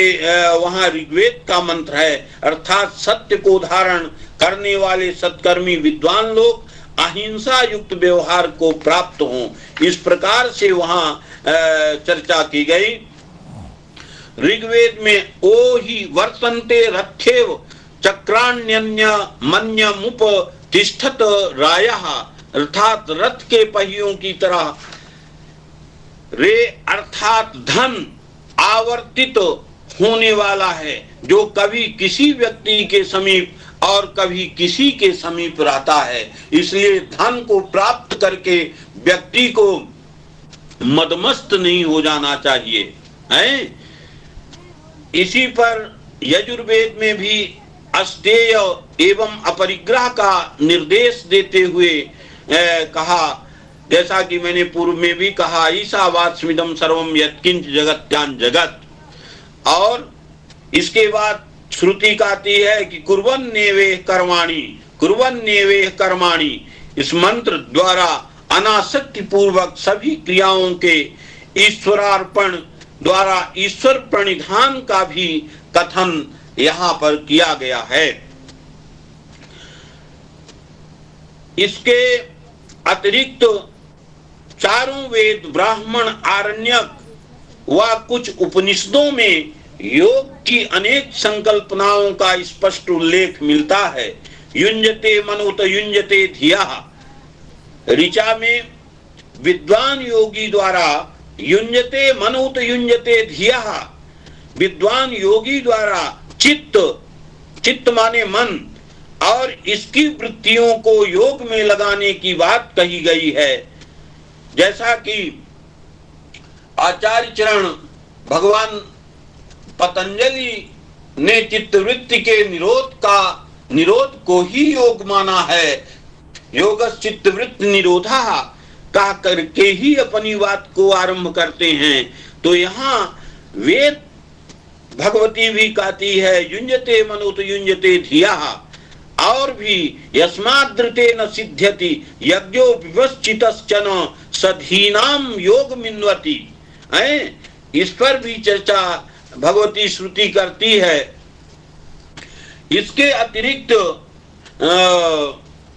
वहाँ ऋग्वेद का मंत्र है। अर्थात सत्य को धारण करने वाले सत्कर्मी विद्वान लोग अहिंसा युक्त व्यवहार को प्राप्त हों, इस प्रकार से वहाँ चर्चा की गई। ऋग्वेद में ओ ही वर्तन्ते रथेव चक्राण्यन्य मन्यमुप तिष्ठत रायः, अर्थात रथ के पहियों की तरह रे अर्थात धन आवर्तित होने वाला है, जो कभी किसी व्यक्ति के समीप और कभी किसी के समीप रहता है। इसलिए धन को प्राप्त करके व्यक्ति को मदमस्त नहीं हो जाना चाहिए हैं। इसी पर यजुर्वेद में भी अस्तेय एवं अपरिग्रह का निर्देश देते हुए कहा, जैसा कि मैंने पूर्व में भी कहा, ईशावास्मिदं सर्वं यत्किंच जगत्यां जगत। और इसके बाद श्रुति कहती है कि कुर्वन्नेवेह कर्माणि, इस मंत्र द्वारा अनासक्ति पूर्वक सभी क्रियाओं के ईश्वरार्पण द्वारा ईश्वर प्रणिधान का भी कथन यहाँ पर किया गया है। इसके अतिरिक्त चारों वेद, ब्राह्मण, आरण्यक व कुछ उपनिषदों में योग की अनेक संकल्पनाओं का स्पष्ट उल्लेख मिलता है। युञ्जते मनोत युञ्जते धियः, ऋचा में विद्वान योगी द्वारा युञ्जते मनोत युञ्जते धियः, विद्वान योगी द्वारा चित्त माने मन और इसकी वृत्तियों को योग में लगाने की बात कही गई है। जैसा कि आचार्य चरण भगवान पतंजलि ने चित्तवृत्ति के निरोध को ही योग माना है। योग चित्तवृत्ति निरोधा कह करके ही अपनी बात को आरंभ करते हैं। तो यहाँ वेद भगवती भी कहती है युञ्जते मनोत युञ्जते धियः, और भी यस्माद्रते न सिद्ध्यति यज्ञो विवश्चितश्चन सधीनाम योग मिन्वति। इस पर भी चर्चा भगवती श्रुति करती है। इसके अतिरिक्त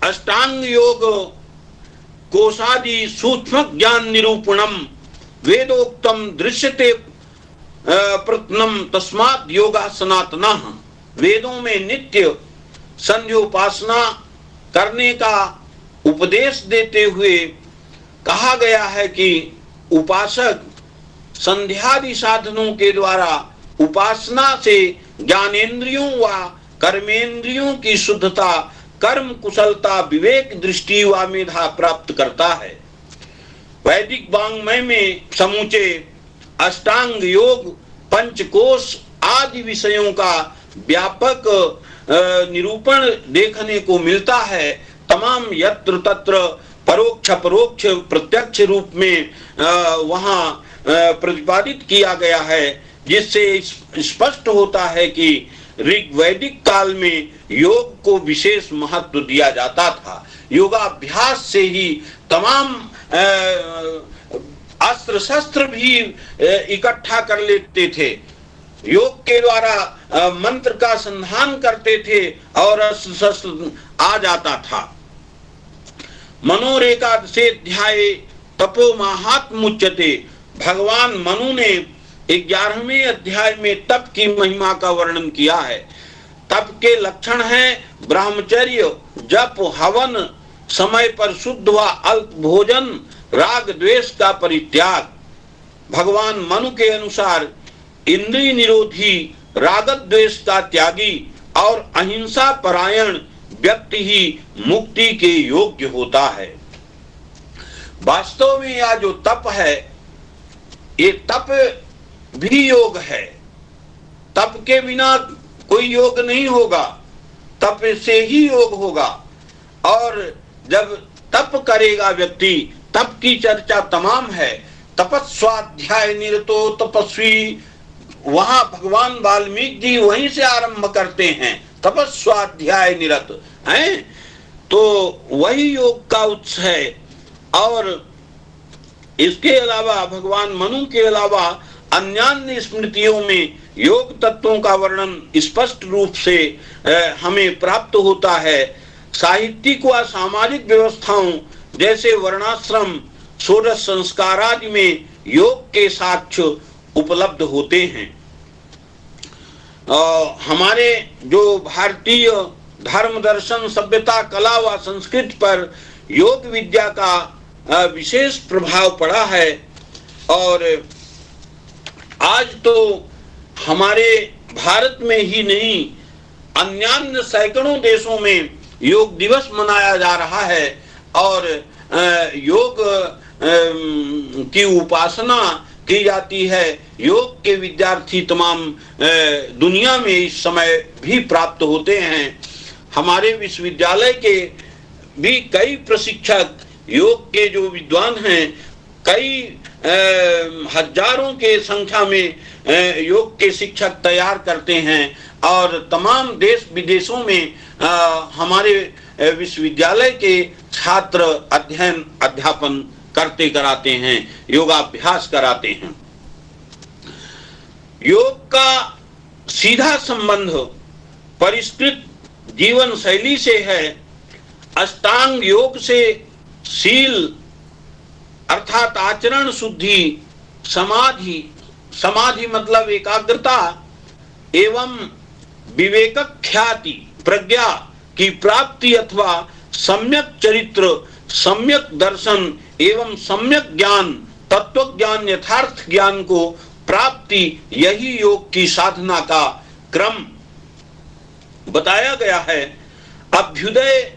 अष्टांग योग कोशादि सूक्ष्म ज्ञान निरूपणम वेदोक्तम दृश्यते प्रत्नम तस्मात् योगा सनातनः, वेदों में नित्य संध्योपासना करने का उपदेश देते हुए कहा गया है कि उपासक संध्यादि साधनों के द्वारा उपासना से ज्ञानेन्द्रियों व कर्मेंद्रियों की शुद्धता, कर्म कुशलता, विवेक दृष्टि व मेधा प्राप्त करता है। वैदिक वाङ्मय में समूचे अष्टांग योग, पंचकोश आदि विषयों का व्यापक निरूपण देखने को मिलता है। तमाम यत्र तत्र परोक्ष परोक्ष प्रत्यक्ष रूप में वहां प्रतिपादित किया गया है, जिससे स्पष्ट होता है कि ऋग्वैदिक काल में योग को विशेष महत्व दिया जाता था। योगाभ्यास से ही तमाम अस्त्र शस्त्र भी इकट्ठा कर लेते थे। योग के द्वारा मंत्र का संधान करते थे और अस्त्र शस्त्र आ जाता था। मनोरेकादशेऽध्याये तपो माहात्म्युच्यते। भगवान मनु ने 11वें अध्याय में तप की महिमा का वर्णन किया है। तप के लक्षण हैं ब्रह्मचर्य, जप, हवन, समय पर शुद्ध व अल्प भोजन, राग द्वेष का परित्याग। भगवान मनु के अनुसार इंद्रिय निरोधी, राग द्वेष का त्यागी और अहिंसा परायण व्यक्ति ही मुक्ति के योग्य होता है। वास्तव में यह जो तप है, ये तप भी योग है। तप के बिना कोई योग नहीं होगा, तप से ही योग होगा। और जब तप करेगा व्यक्ति, तप की चर्चा तमाम है। तपस्वाध्याय निरतो तपस्वी, वहां भगवान वाल्मीकि जी वहीं से आरंभ करते हैं, तपस्वाध्याय निरत हैं। तो वही योग का उत्स है। और इसके अलावा भगवान मनु के अलावा अन्यान्य स्मृतियों में योग तत्वों का वर्णन स्पष्ट रूप से हमें प्राप्त होता है। साहित्यिक व सामाजिक व्यवस्थाओं जैसे वर्णाश्रम, षोडश संस्कार आदि में योग के साक्ष्य उपलब्ध होते हैं। हमारे जो भारतीय धर्म, दर्शन, सभ्यता, कला व संस्कृति पर योग विद्या का विशेष प्रभाव पड़ा है। और आज तो हमारे भारत में ही नहीं, अन्यान्य सैकड़ों देशों में योग दिवस मनाया जा रहा है और योग की उपासना की जाती है। योग के विद्यार्थी तमाम दुनिया में इस समय भी प्राप्त होते हैं। हमारे विश्वविद्यालय के भी कई प्रशिक्षक योग के जो विद्वान हैं, कई हजारों के संख्या में योग के शिक्षक तैयार करते हैं और तमाम देश विदेशों में हमारे विश्वविद्यालय के छात्र अध्ययन अध्यापन करते कराते हैं, योगाभ्यास कराते हैं। योग का सीधा संबंध परिष्कृत जीवन शैली से है। अष्टांग योग से शील अर्थात आचरण शुद्धि, समाधि, समाधि मतलब एकाग्रता एवं विवेक ख्याति प्रज्ञा की प्राप्ति अथवा सम्यक चरित्र, सम्यक दर्शन एवं सम्यक ज्ञान, तत्व ज्ञान, यथार्थ ज्ञान को प्राप्ति, यही योग की साधना का क्रम बताया गया है। अभ्युदय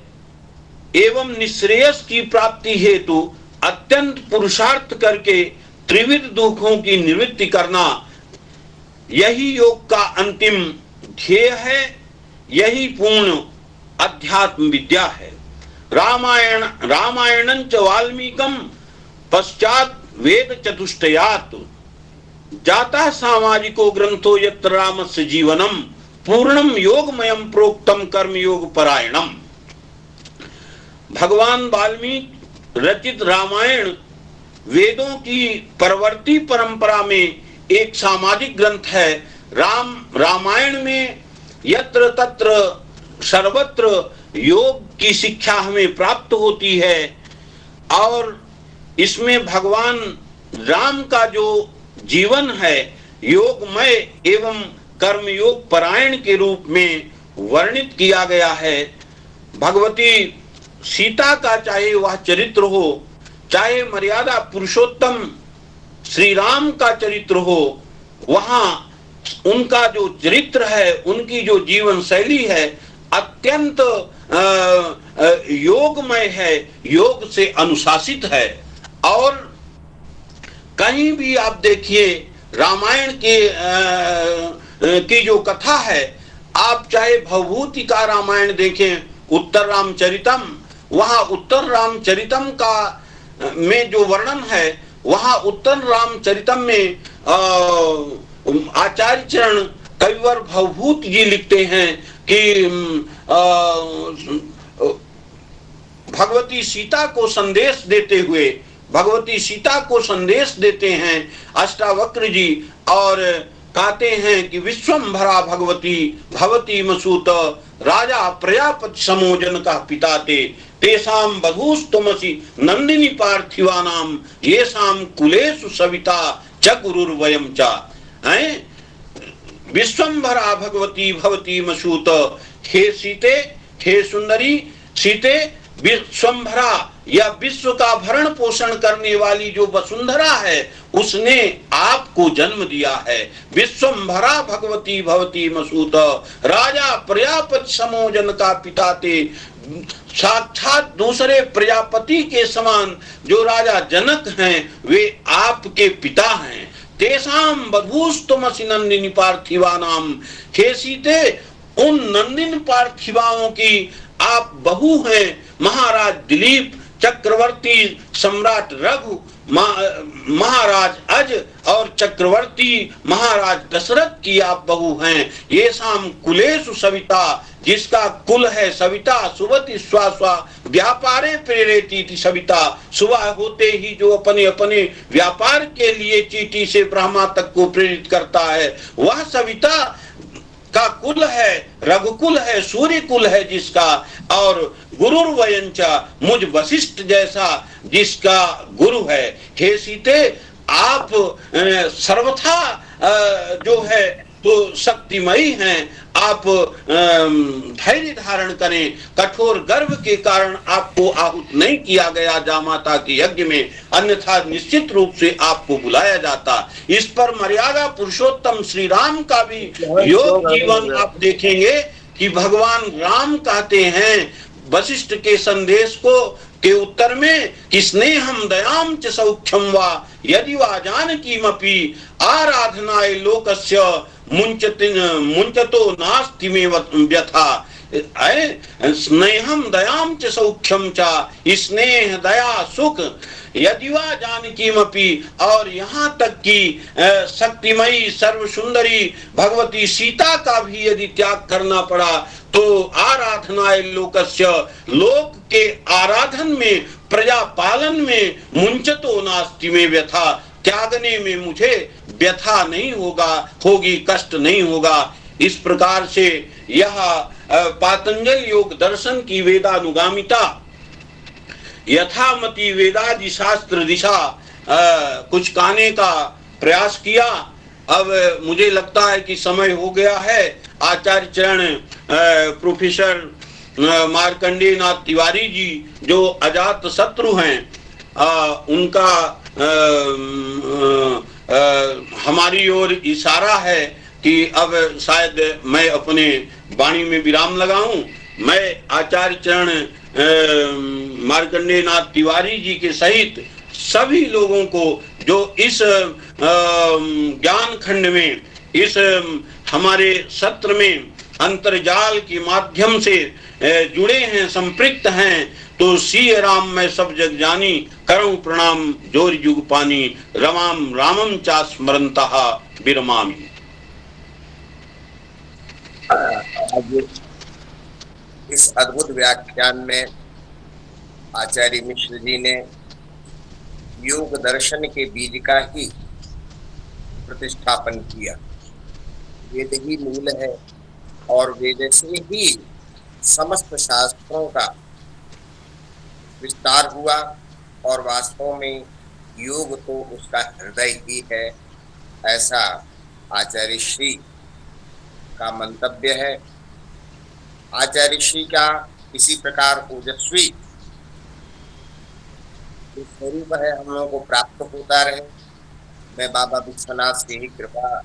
एवं निश्रेयस की प्राप्ति हेतु अत्यंत पुरुषार्थ करके त्रिविध दुखों की निवृत्ति करना, यही योग का अंतिम ध्येय है, यही पूर्ण अध्यात्म विद्या है। रामायणं च वाल्मीकं पश्चात वेद चतुष्टयात् जाता सामाजिको ग्रंथो यत्र रामस्य जीवनम पूर्णम योगमयम प्रोक्तम कर्म योग परायणम। भगवान वाल्मीकि रचित रामायण वेदों की परवर्ती परंपरा में एक सामाजिक ग्रंथ है। रामायण में यत्र तत्र सर्वत्र योग की शिक्षा हमें प्राप्त होती है और इसमें भगवान राम का जो जीवन है योगमय एवं कर्मयोग परायण के रूप में वर्णित किया गया है। भगवती सीता का चाहे वह चरित्र हो, चाहे मर्यादा पुरुषोत्तम श्री राम का चरित्र हो, वहां उनका जो चरित्र है, उनकी जो जीवन शैली है अत्यंत योगमय है, योग से अनुशासित है। और कहीं भी आप देखिए रामायण के की जो कथा है, आप चाहे भवभूति का रामायण देखें, उत्तर रामचरितम, वहां उत्तर रामचरितम का में जो वर्णन है, वहां उत्तर रामचरितम में आचार्य चरण कविवर भवभूत जी लिखते हैं कि भगवती सीता को संदेश देते हुए, भगवती सीता को संदेश देते हैं अष्टावक्र जी, और कहते हैं कि विश्वम्भरा भगवती भवती मसूत राजा प्रजापति समोजन का पिता ते, तेसाम बधूस्तमसि नंदिनी पार्थिवानाम येसाम कुलेषु सविता च गुरुर्वयम च। विश्वम्भरा भगवती भवती मसूत, हे सीते, हे सुंदरी सीते, विश्वम्भरा या विश्व का भरण पोषण करने वाली जो वसुंधरा है, उसने आपको जन्म दिया है। विश्वम्भरा भगवती भवती मसूत, राजा प्रजापति समोजन का पिता ते, साक्षात दूसरे प्रजापति के समान जो राजा जनक हैं, वे आपके पिता हैं। तेसाम बधूस्तमसि नंदिनी पार्थिवानाम, हे सीते, उन नंदिन पार्थिवाओं की आप बहू हैं। महाराज दिलीप, चक्रवर्ती सम्राट रघु, महाराज अज और चक्रवर्ती महाराज दशरथ की आप बहू हैं। ये शाम कुलेषु सविता, जिसका कुल है सविता, सुवति स्वास्वा व्यापारे प्रेरेती सविता, सुबह होते ही जो अपने अपने व्यापार के लिए चीटी से ब्रह्मा तक को प्रेरित करता है, वह सविता का कुल है, रघुकुल है, सूर्य कुल है जिसका, और गुरुर्वयंचा, मुझ वशिष्ठ जैसा जिसका गुरु है। हे सीते, आप सर्वथा जो है तो शक्तिमयी हैं। आप धैर्य धारण करें, कठोर गर्भ के कारण आपको आहूत नहीं किया गया जामाता के यज्ञ में, अन्यथा निश्चित रूप से आपको बुलाया जाता। इस पर मर्यादा पुरुषोत्तम श्री राम का भी योग जीवन आप देखेंगे कि भगवान राम कहते हैं वशिष्ठ के संदेश को के उत्तर में कि स्नेहम दयाम च सौख्यम वा यदि वा जानकीमपि आराधनाय लोकस्य मुंचतो नास्ति मे व्यथा। स्नेहम दयाम च सौख्यम च, स्नेह दया सुख यदि वा जानकीमपि, और यहाँ तक कि शक्तिमयी सर्व सुंदरी भगवती सीता का भी यदि त्याग करना पड़ा तो आराधनाय लोकस्य, लोक के आराधन में, प्रजा पालन में, मुंचतो नास्ति में व्यथा, त्यागने में मुझे व्यथा नहीं होगा, होगी, कष्ट नहीं होगा। इस प्रकार से यह पातंजल योग दर्शन की वेदानुगामिता, यथामति वेदादि शास्त्र दिशा कुछ कहने का प्रयास किया। अब मुझे लगता है कि समय हो गया है। आचार्य चरण प्रोफेसर मार्कंडेय नाथ तिवारी जी जो अजात शत्रु हैं, उनका हमारी ओर इशारा है कि अब शायद मैं अपने वाणी में विराम लगाऊं। मैं आचार्य चरण मार्कंडेय नाथ तिवारी जी के सहित सभी लोगों को जो इस ज्ञान खंड में, इस हमारे सत्र में अंतर्जाल के माध्यम से जुड़े हैं, संपृक्त हैं, तो सी राम मैं सब जग जानी, करूं प्रणाम जोर युग पानी, रमाम रामम चा स्मरंतः विरमामि। इस अद्भुत व्याख्यान में आचार्य मिश्र जी ने योग दर्शन के बीज का ही प्रतिष्ठापन किया। वेद ही मूल है और वेद से ही समस्त शास्त्रों का विस्तार हुआ, और वास्तव में योग तो उसका हृदय ही है, ऐसा आचार्य श्री का मंतव्य है। आचार्य श्री का इसी प्रकार ओजस्वी स्वरूप है हम लोगों को प्राप्त होता रहे। मैं बाबा विश्वनाथ से ही कृपा,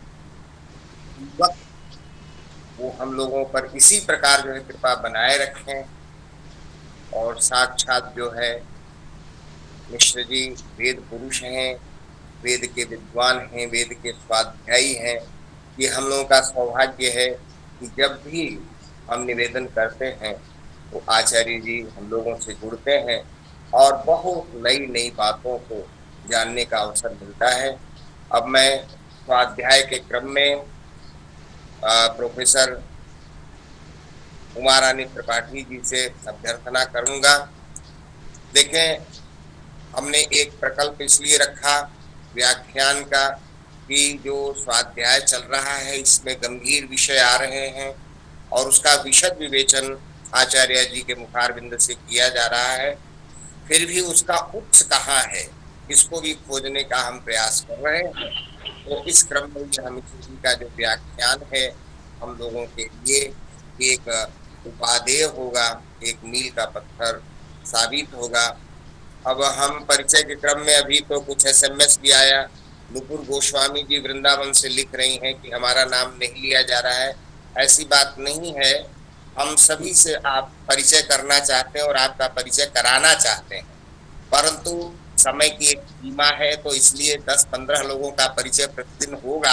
वो हम लोगों पर इसी प्रकार जो है कृपा बनाए रखें। और साक्षात जो है मिश्र जी वेद पुरुष हैं, वेद के विद्वान हैं, वेद के स्वाध्यायी हैं, ये हम लोगों का सौभाग्य है कि जब भी हम निवेदन करते हैं तो आचार्य जी हम लोगों से जुड़ते हैं और बहुत नई नई बातों को जानने का अवसर मिलता है। अब मैं स्वाध्याय के क्रम में प्रोफेसर उमा रानी त्रिपाठी जी से अभ्यर्थना करूंगा। देखें, हमने एक प्रकल्प इसलिए रखा व्याख्यान का कि जो स्वाध्याय चल रहा है इसमें गंभीर विषय आ रहे हैं और उसका विशद विवेचन आचार्य जी के मुखारबिंद से किया जा रहा है, फिर भी उसका उत्स कहाँ है इसको भी खोजने का हम प्रयास कर रहे हैं। तो इस क्रम में ये अमित जी का जो व्याख्यान है हम लोगों के लिए एक उपादेय होगा, एक मील का पत्थर साबित होगा। अब हम परिचय के क्रम में अभी तो कुछ एसएमएस भी आया, नुपुर गोस्वामी जी वृंदावन से लिख रही हैं कि हमारा नाम नहीं लिया जा रहा है। ऐसी बात नहीं है, हम सभी से आप परिचय करना चाहते हैं और आपका परिचय कराना चाहते हैं, परंतु समय की एक सीमा है तो इसलिए 10-15 लोगों का परिचय प्रतिदिन होगा।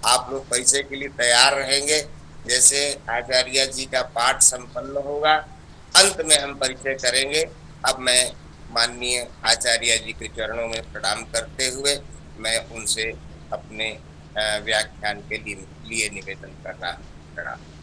आप लोग परिचय के लिए तैयार रहेंगे। जैसे आचार्य जी का पाठ संपन्न होगा अंत में हम परिचय करेंगे। अब मैं माननीय आचार्य जी के चरणों में प्रणाम करते हुए मैं उनसे अपने व्याख्यान के लिए निवेदन कर रहा हूँ।